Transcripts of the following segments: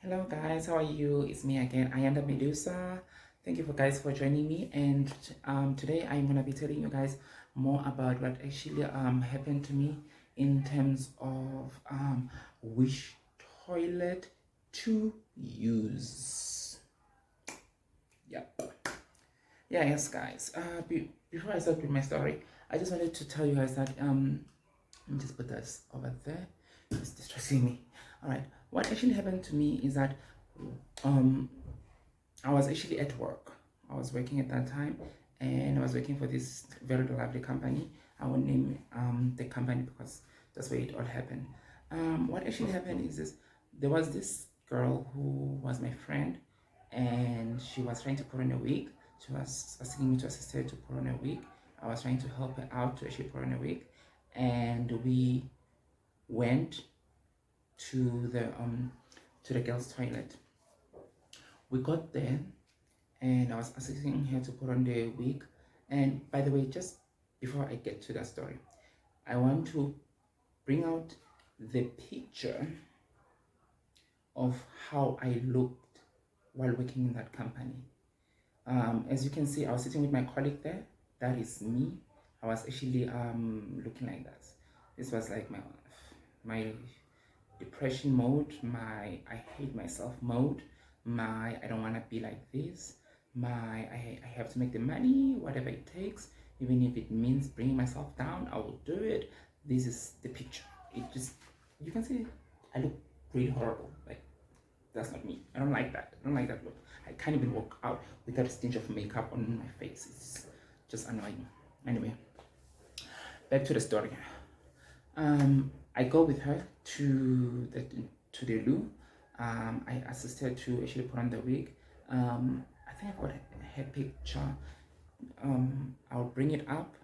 Hello guys, how are you? It's me again. I am the Medusa. Thank you for guys for joining me, and today I'm gonna be telling you guys more about what actually happened to me in terms of which toilet to use. Yep. Yeah, yes guys. Before I start with my story, I just wanted to tell you guys that let me just put this over there. It's distracting me. All right. What actually happened to me is that um, I was actually at work. I was working at that time, and I was working for this very lovely company. I won't name the company because that's where it all happened. What actually happened is this: there was this girl who was my friend, and she was trying to put on a wig. She was asking me to assist her to put on a wig. I was trying to help her out to actually put on a wig, and we went to the girls' toilet. We got there, and I was assisting her to put on the wig. And by the way, just before I get to that story, I want to bring out the picture of how I looked while working in that company. As you can see, I was sitting with my colleague there. That is me. I was actually looking like that. This was like my depression mode, my I hate myself mode, my I don't want to be like this, my I have to make the money, whatever it takes, even if it means bringing myself down, I will do it. This is the picture. It just, you can see I look really horrible. Like, that's not me. I don't like that. I don't like that look. I can't even walk out without a stench of makeup on my face. It's just annoying. Anyway, back to the story. I go with her to the loo. I assist her to actually put on the wig. I think I've got her picture. I'll bring it up.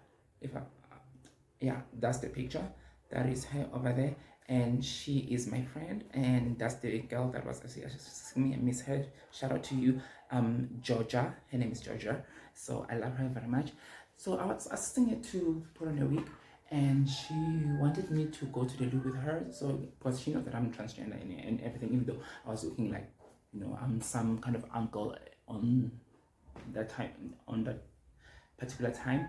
If I, yeah, that's the picture. That is her over there, and she is my friend. And that's the girl that was assisting me. I miss her. Shout out to you, Georgia. Her name is Georgia. So I love her very much. So I was asking her to put on a wig, and she wanted me to go to the loo with her. So because she knows that I'm transgender and everything, even though I was looking like, I'm some kind of uncle on that time, on that particular time.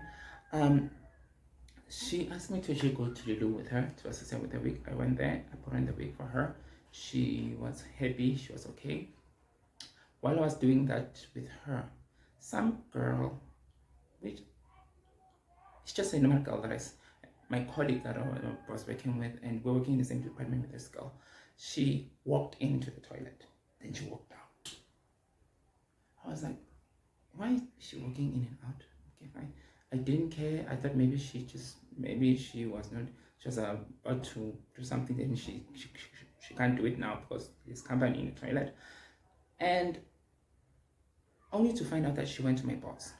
She asked me to actually go to the loo with her to assist her with the wig. I went there. I put on the wig for her. She was happy. She was okay. While I was doing that with her, some girl, which it's just a normal girl that is my colleague that I was working with, and we're working in the same department with this girl. She walked into the toilet, then she walked out. I was like, why is she walking in and out? Okay, fine. I didn't care. I thought maybe she was not just about to do something, then she can't do it now because there's company in the toilet. And only to find out that she went to my boss,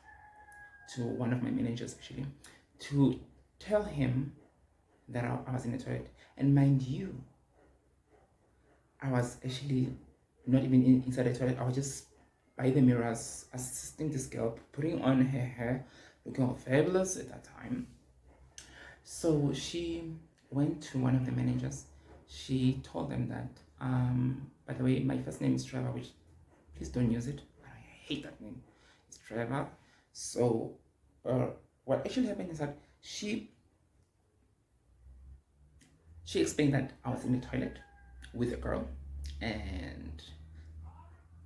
to one of my managers actually, to tell him that I was in the toilet. And mind you, I was actually not even inside the toilet. I was just by the mirrors assisting this girl, putting on her hair, looking all fabulous at that time. So she went to one of the managers. She told them that, by the way, my first name is Trevor, which please don't use it. I hate that name. It's Trevor. So what actually happened is that she explained that I was in the toilet with a girl, and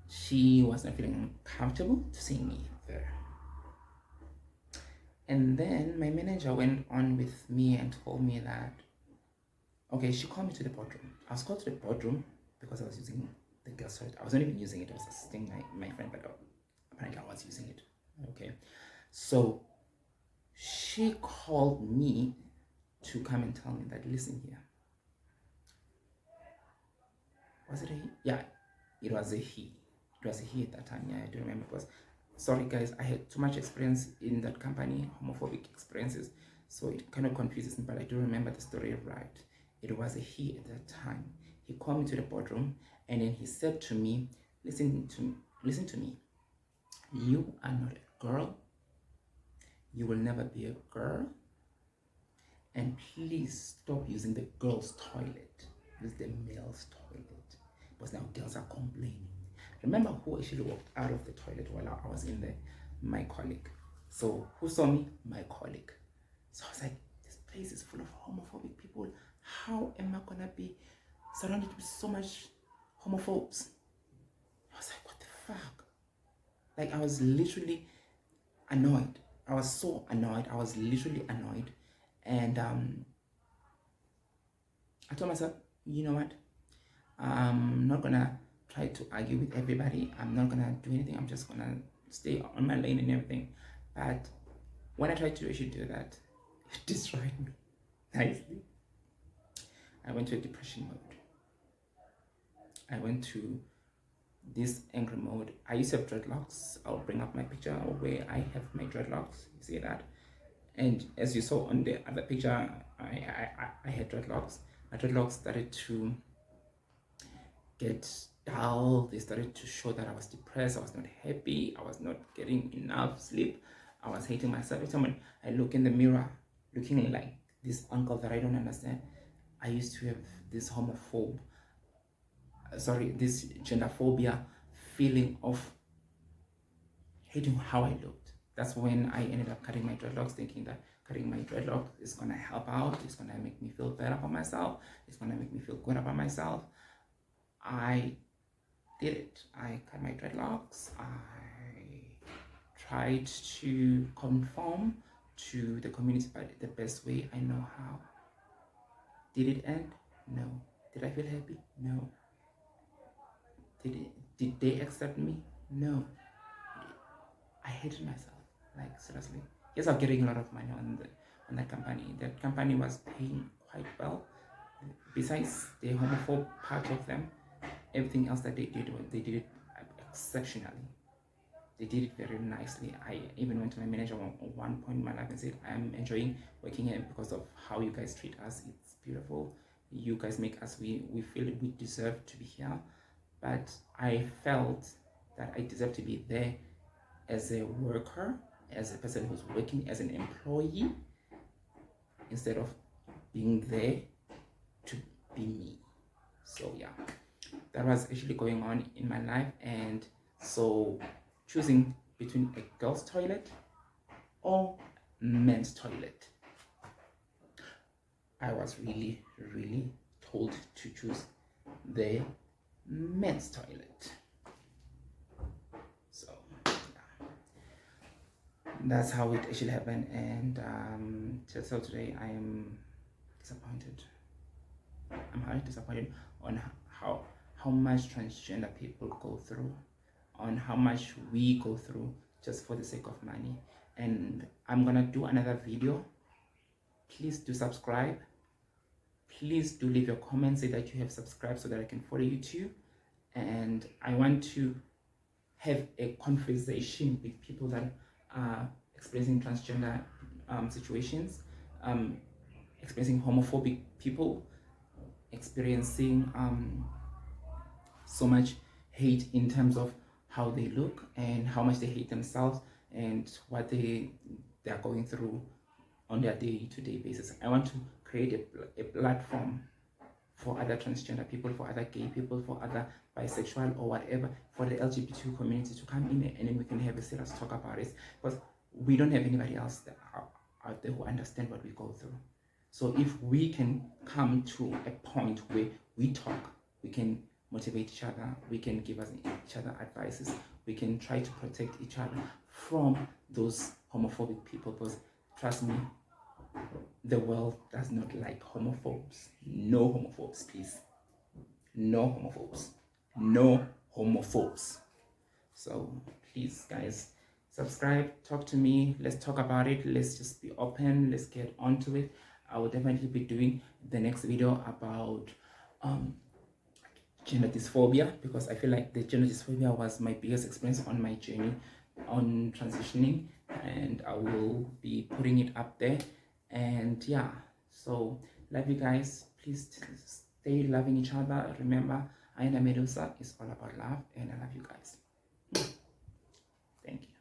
she was not feeling comfortable to see me there. And then my manager went on with me and told me that, okay, she called me to the boardroom. I was called to the boardroom because I was using the girl's toilet. I wasn't even using it. I was assisting my friend, but apparently I was using it. Okay. So she called me to come and tell me that, listen here. Was it a he? Yeah, it was a he. It was a he at that time. Yeah, I do remember. Because, sorry guys, I had too much experience in that company, homophobic experiences, so it kind of confuses me, but I do remember the story right. It was a he at that time. He called me to the boardroom, and then he said to me, listen to me. You are not a girl. You will never be a girl. And please stop using the girls' toilet. Use the male's toilet. because now girls are complaining. Remember who actually walked out of the toilet while I was in there? My colleague. So who saw me? My colleague. So I was like, this place is full of homophobic people. How am I gonna be surrounded with so much homophobes? I was like, what the fuck? Like, I was literally annoyed. I was so annoyed. I was literally annoyed. And I told myself, you know what? I'm not gonna try to argue with everybody. I'm not gonna do anything. I'm just gonna stay on my lane and everything. But when I tried to actually do that, it destroyed me nicely. I went to a depression mode. I went to this angry mode. I used to have dreadlocks. I'll bring up my picture where I have my dreadlocks. You see that? And as you saw on the other picture, I had dreadlocks. My dreadlocks started to get dull. They started to show that I was depressed. I was not happy. I was not getting enough sleep. I was hating myself. Every time I look in the mirror, looking like this uncle that I don't understand, I used to have this this gender phobia feeling of hating how I looked. That's when I ended up cutting my dreadlocks, thinking that cutting my dreadlocks is gonna help out. It's gonna make me feel better about myself. It's gonna make me feel good about myself. I did it. I cut my dreadlocks. I tried to conform to the community by the best way I know how. Did it end? No. Did I feel happy? No. Did they accept me? No. I hated myself, like seriously. Yes, I'm getting a lot of money on that company. That company was paying quite well. Besides the homophobe part of them, everything else that they did it exceptionally. They did it very nicely. I even went to my manager at one point in my life and said, I'm enjoying working here because of how you guys treat us. It's beautiful. You guys make us, we feel we deserve to be here. But I felt that I deserve to be there as a worker, as a person who's working as an employee, instead of being there to be me. So yeah, that was actually going on in my life. And so choosing between a girl's toilet or men's toilet, I was really told to choose the men's toilet. So yeah, that's how it actually happened. And so today I am disappointed. I'm highly disappointed on how much transgender people go through, on how much we go through just for the sake of money. And I'm gonna do another video. Please do subscribe. Please do leave your comments, say that you have subscribed so that I can follow you too. And I want to have a conversation with people that are experiencing transgender situations, experiencing homophobic people, experiencing so much hate in terms of how they look and how much they hate themselves and what they are going through on their day-to-day basis. I want to create a platform for other transgender people, for other gay people, for other bisexual or whatever, for the LGBT community to come in and then we can have a serious talk about it, because we don't have anybody else that are out there who understand what we go through. So if we can come to a point where we talk, we can motivate each other, we can give us each other advices, we can try to protect each other from those homophobic people, because trust me, the world does not like homophobes. No homophobes, please. No homophobes. No homophobes. So please, guys, subscribe, talk to me, let's talk about it, let's just be open, let's get onto it. I will definitely be doing the next video about gender dysphoria, because I feel like the gender dysphoria was my biggest experience on my journey on transitioning, and I will be putting it up there. And yeah, so love you guys. Please stay loving each other. Remember, I am Medusa. It's all about love, and I love you guys. Thank you.